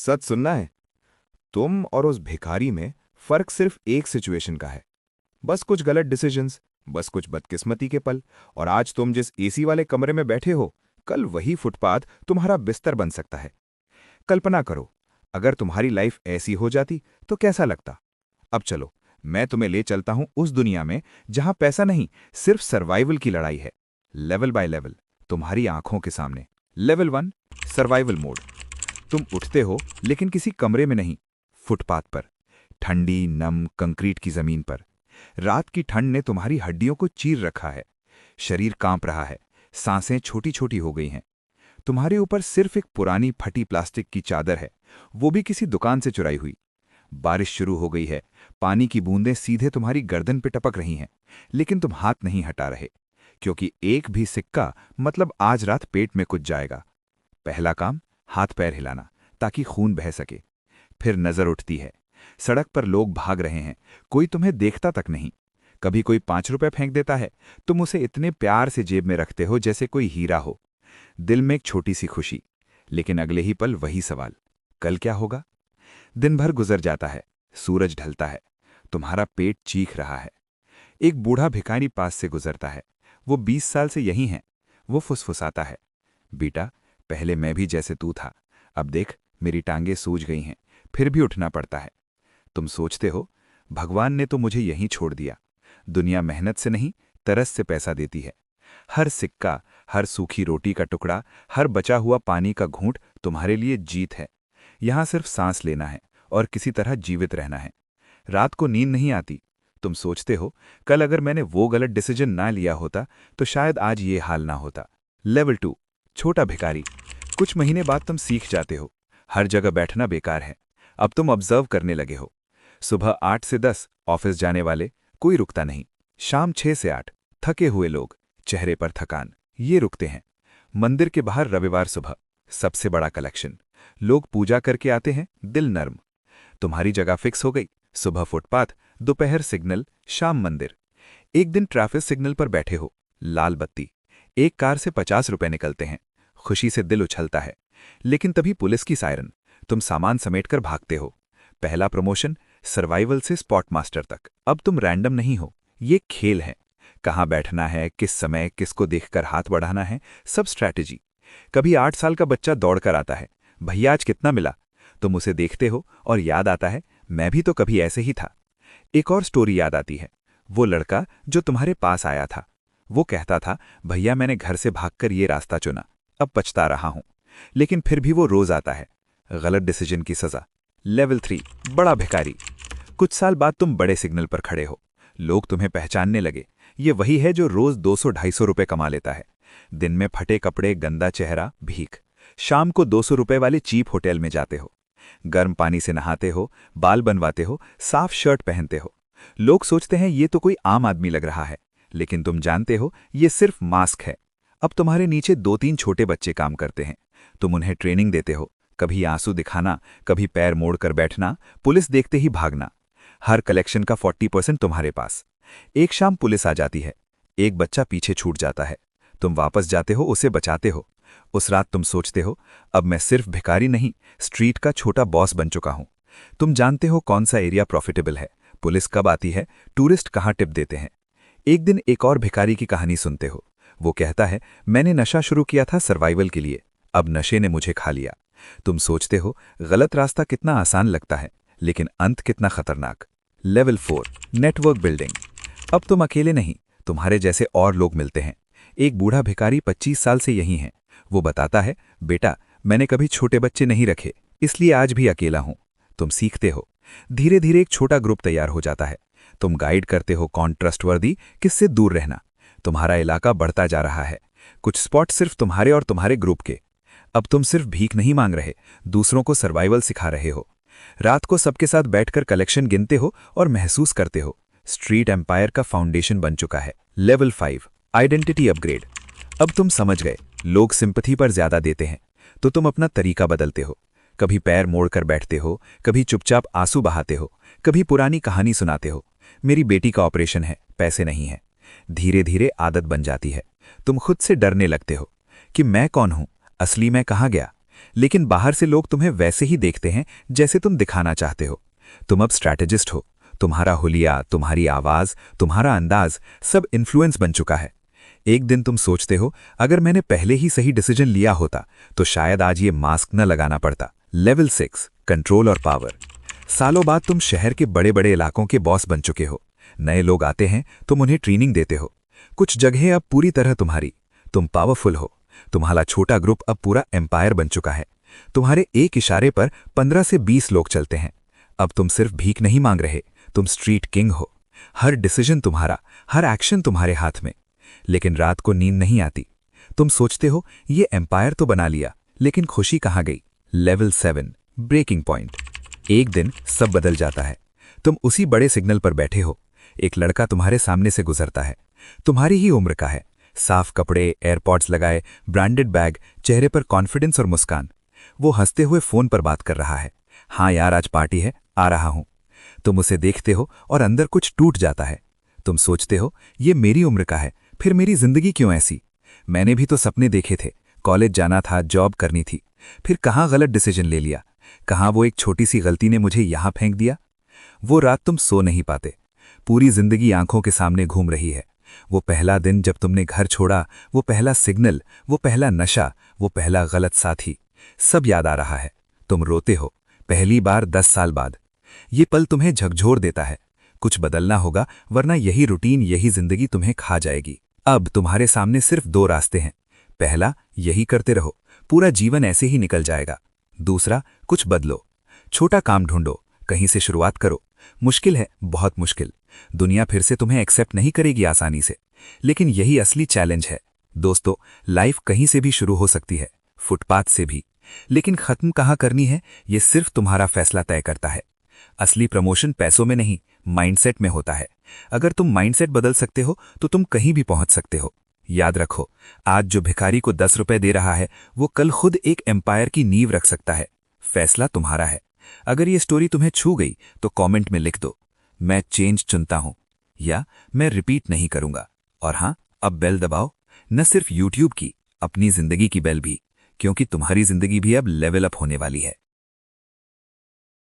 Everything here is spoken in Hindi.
सच सुनना है। तुम और उस भिखारी में फर्क सिर्फ एक सिचुएशन का है। बस कुछ गलत डिसीजंस, बस कुछ बदकिस्मती के पल। और आज तुम जिस एसी वाले कमरे में बैठे हो, कल वही फुटपाथ तुम्हारा बिस्तर बन सकता है। कल्पना करो, अगर तुम्हारी लाइफ ऐसी हो जाती तो कैसा लगता। अब चलो, मैं तुम्हें ले चलता हूं उस दुनिया में जहां पैसा नहीं, सिर्फ सर्वाइवल की लड़ाई है। लेवल बाय लेवल, तुम्हारी आंखों के सामने। Level 1, survival mode. तुम उठते हो, लेकिन किसी कमरे में नहीं, फुटपाथ पर, ठंडी नम कंक्रीट की जमीन पर। रात की ठंड ने तुम्हारी हड्डियों को चीर रखा है। शरीर कांप रहा है, सांसें छोटी छोटी हो गई हैं। तुम्हारे ऊपर सिर्फ एक पुरानी फटी प्लास्टिक की चादर है, वो भी किसी दुकान से चुराई हुई। बारिश शुरू हो गई है, पानी की बूंदें सीधे तुम्हारी गर्दन पे टपक रही हैं, लेकिन तुम हाथ नहीं हटा रहे, क्योंकि एक भी सिक्का मतलब आज रात पेट में कुछ जाएगा। पहला काम, हाथ पैर हिलाना, ताकि खून बह सके। फिर नजर उठती है, सड़क पर लोग भाग रहे हैं, कोई तुम्हें देखता तक नहीं। कभी कोई 5 रुपए फेंक देता है, तुम उसे इतने प्यार से जेब में रखते हो जैसे कोई हीरा हो। दिल में एक छोटी सी खुशी, लेकिन अगले ही पल वही सवाल, कल क्या होगा। दिन भर गुजर जाता है, सूरज ढलता है, तुम्हारा पेट चीख रहा है। एक बूढ़ा भिखारी पास से गुजरता है, वो 20 साल से यही है। वो फुसफुसाता है, बेटा, पहले मैं भी जैसे तू था, अब देख मेरी टांगें सूज गई हैं, फिर भी उठना पड़ता है। तुम सोचते हो, भगवान ने तो मुझे यहीं छोड़ दिया। दुनिया मेहनत से नहीं, तरस से पैसा देती है। हर सिक्का, हर सूखी रोटी का टुकड़ा, हर बचा हुआ पानी का घूंट तुम्हारे लिए जीत है। यहां सिर्फ सांस लेना है और किसी तरह जीवित रहना है। रात को नींद नहीं आती। तुम सोचते हो, कल अगर मैंने वो गलत डिसीजन ना लिया होता तो शायद आज ये हाल ना होता। लेवल 2, छोटा भिखारी। कुछ महीने बाद तुम सीख जाते हो, हर जगह बैठना बेकार है। अब तुम ऑब्जर्व करने लगे हो। सुबह 8 से 10 ऑफिस जाने वाले, कोई रुकता नहीं। शाम 6 से 8 थके हुए लोग, चेहरे पर थकान, ये रुकते हैं। मंदिर के बाहर रविवार सुबह सबसे बड़ा कलेक्शन। लोग पूजा करके आते हैं, दिल नर्म। तुम्हारी जगह फिक्स हो गई, सुबह फुटपाथ, दोपहर सिग्नल, शाम मंदिर। एक दिन ट्रैफिक सिग्नल पर बैठे हो, लाल बत्ती, एक कार से 50 रुपए निकलते हैं। खुशी से दिल उछलता है, लेकिन तभी पुलिस की सायरन। तुम सामान समेटकर भागते हो। पहला प्रमोशन, सर्वाइवल से स्पॉट मास्टर तक। अब तुम रैंडम नहीं हो, ये खेल है। कहाँ बैठना है, किस समय, किसको देखकर हाथ बढ़ाना है, सब स्ट्रैटेजी। कभी 8 साल का बच्चा दौड़कर आता है, भैया आज कितना मिला। तुम उसे देखते हो और याद आता है, मैं भी तो कभी ऐसे ही था। एक और स्टोरी याद आती है, वो लड़का जो तुम्हारे पास आया था। वो कहता था, भैया मैंने घर से भागकर ये रास्ता चुना, अब पछता रहा हूं। लेकिन फिर भी वो रोज आता है, गलत डिसीजन की सजा। लेवल 3, बड़ा भिखारी। कुछ साल बाद तुम बड़े सिग्नल पर खड़े हो, लोग तुम्हें पहचानने लगे। ये वही है जो रोज 200-250 रुपए कमा लेता है। दिन में फटे कपड़े, गंदा चेहरा, भीख। शाम को 200 रुपए वाले चीप होटल में जाते हो, गर्म पानी से नहाते हो, बाल बनवाते हो, साफ शर्ट पहनते हो। लोग सोचते हैं ये तो कोई आम आदमी लग रहा है, लेकिन तुम जानते हो ये सिर्फ मास्क है। अब तुम्हारे नीचे 2-3 छोटे बच्चे काम करते हैं। तुम उन्हें ट्रेनिंग देते हो, कभी आंसू दिखाना, कभी पैर मोड़कर बैठना, पुलिस देखते ही भागना। हर कलेक्शन का 40% तुम्हारे पास। एक शाम पुलिस आ जाती है, एक बच्चा पीछे छूट जाता है। तुम वापस जाते हो, उसे बचाते हो। उस रात तुम सोचते हो, अब मैं सिर्फ भिखारी नहीं, स्ट्रीट का छोटा बॉस बन चुका हूं। तुम जानते हो कौन सा एरिया प्रॉफिटेबल है, पुलिस कब आती है, टूरिस्ट कहाँ टिप देते हैं। एक दिन एक और भिखारी की कहानी सुनते हो। वो कहता है, मैंने नशा शुरू किया था सर्वाइवल के लिए, अब नशे ने मुझे खा लिया। तुम सोचते हो, गलत रास्ता कितना आसान लगता है, लेकिन अंत कितना खतरनाक। Level 4, network building. अब तुम अकेले नहीं, तुम्हारे जैसे और लोग मिलते हैं। एक बूढ़ा भिखारी 25 साल से यही है। वो बताता है, बेटा मैंने कभी छोटे बच्चे नहीं रखे, इसलिए आज भी अकेला हूं। तुम सीखते हो, धीरे धीरे एक छोटा ग्रुप तैयार हो जाता है। तुम गाइड करते हो कौन ट्रस्टवर्दी, किससे दूर रहना। तुम्हारा इलाका बढ़ता जा रहा है, कुछ स्पॉट सिर्फ तुम्हारे और तुम्हारे ग्रुप के। अब तुम सिर्फ भीख नहीं मांग रहे, दूसरों को सर्वाइवल सिखा रहे हो। रात को सबके साथ बैठकर कलेक्शन गिनते हो और महसूस करते हो, स्ट्रीट एम्पायर का फाउंडेशन बन चुका है। Level 5, identity upgrade. अब तुम समझ गए, लोग सिंपैथी पर ज्यादा देते हैं, तो तुम अपना तरीका बदलते हो। कभी पैर मोड़कर बैठते हो, कभी चुपचाप आंसू बहाते हो, कभी पुरानी कहानी सुनाते हो। मेरी बेटी का ऑपरेशन है, पैसे नहीं है। धीरे धीरे आदत बन जाती है। तुम खुद से डरने लगते हो कि मैं कौन हूं, असली मैं कहाँ गया। लेकिन बाहर से लोग तुम्हें वैसे ही देखते हैं जैसे तुम दिखाना चाहते हो। तुम अब स्ट्रैटेजिस्ट हो। तुम्हारा हुलिया, तुम्हारी आवाज, तुम्हारा अंदाज सब इन्फ्लुएंस बन चुका है। एक दिन तुम सोचते हो, अगर मैंने पहले ही सही डिसीजन लिया होता तो शायद आज ये मास्क न लगाना पड़ता। लेवल 6, कंट्रोल और पावर। सालों बाद तुम शहर के बड़े बड़े इलाकों के बॉस बन चुके हो। नए लोग आते हैं, तुम उन्हें ट्रेनिंग देते हो। कुछ जगहें अब पूरी तरह तुम्हारी। तुम पावरफुल हो। तुम्हारा छोटा ग्रुप अब पूरा एम्पायर बन चुका है। तुम्हारे एक इशारे पर 15 से 20 लोग चलते हैं। अब तुम सिर्फ भीख नहीं मांग रहे, तुम स्ट्रीट किंग हो। हर डिसीजन तुम्हारा, हर एक्शन तुम्हारे हाथ में। लेकिन रात को नींद नहीं आती। तुम सोचते हो, ये एम्पायर तो बना लिया, लेकिन खुशी कहाँ गई? Level 7, breaking point. एक दिन सब बदल जाता है। तुम उसी बड़े सिग्नल पर बैठे हो। एक लड़का तुम्हारे सामने से गुजरता है। तुम्हारी ही उम्र का है। साफ कपड़े, एयरपॉड्स लगाए, ब्रांडेड बैग, चेहरे पर कॉन्फिडेंस और मुस्कान। वो हंसते हुए फोन पर बात कर रहा है। हाँ यार, आज पार्टी है, आ रहा हूं। तुम उसे देखते हो और अंदर कुछ टूट जाता है। तुम सोचते हो, ये मेरी उम्र का है, फिर मेरी जिंदगी क्यों ऐसी? मैंने भी तो सपने देखे थे। कॉलेज जाना था, जॉब करनी थी। फिर कहाँ गलत डिसीजन ले लिया? कहाँ वो एक छोटी सी गलती ने मुझे यहां फेंक दिया? वो रात तुम सो नहीं पाते। पूरी जिंदगी आंखों के सामने घूम रही है। वो पहला दिन जब तुमने घर छोड़ा, वो पहला सिग्नल, वो पहला नशा, वो पहला गलत साथी, सब याद आ रहा है। तुम रोते हो, पहली बार 10 साल बाद। ये पल तुम्हें झकझोर देता है। कुछ बदलना होगा, वरना यही रूटीन, यही जिंदगी तुम्हें खा जाएगी। अब तुम्हारे सामने सिर्फ 2 रास्ते हैं। पहला, यही करते रहो, पूरा जीवन ऐसे ही निकल जाएगा। दूसरा, कुछ बदलो, छोटा काम ढूंढो, कहीं से शुरुआत करो। मुश्किल है, बहुत मुश्किल। दुनिया फिर से तुम्हें एक्सेप्ट नहीं करेगी आसानी से, लेकिन यही असली चैलेंज है। दोस्तों, लाइफ कहीं से भी शुरू हो सकती है, फुटपाथ से भी, लेकिन खत्म कहाँ करनी है, ये सिर्फ तुम्हारा फैसला तय करता है। असली प्रमोशन पैसों में नहीं, माइंडसेट में होता है। अगर तुम माइंडसेट बदल सकते हो तो तुम कहीं भी पहुंच सकते हो। याद रखो, आज जो भिखारी को 10 रुपए दे रहा है, वो कल खुद एक एम्पायर की नींव रख सकता है। फैसला तुम्हारा है। अगर ये स्टोरी तुम्हें छू गई तो कमेंट में लिख दो, मैं चेंज चुनता हूं, या मैं रिपीट नहीं करूंगा। और हां, अब बेल दबाओ, न सिर्फ यूट्यूब की, अपनी जिंदगी की बेल भी, क्योंकि तुम्हारी जिंदगी भी अब लेवल अप होने वाली है।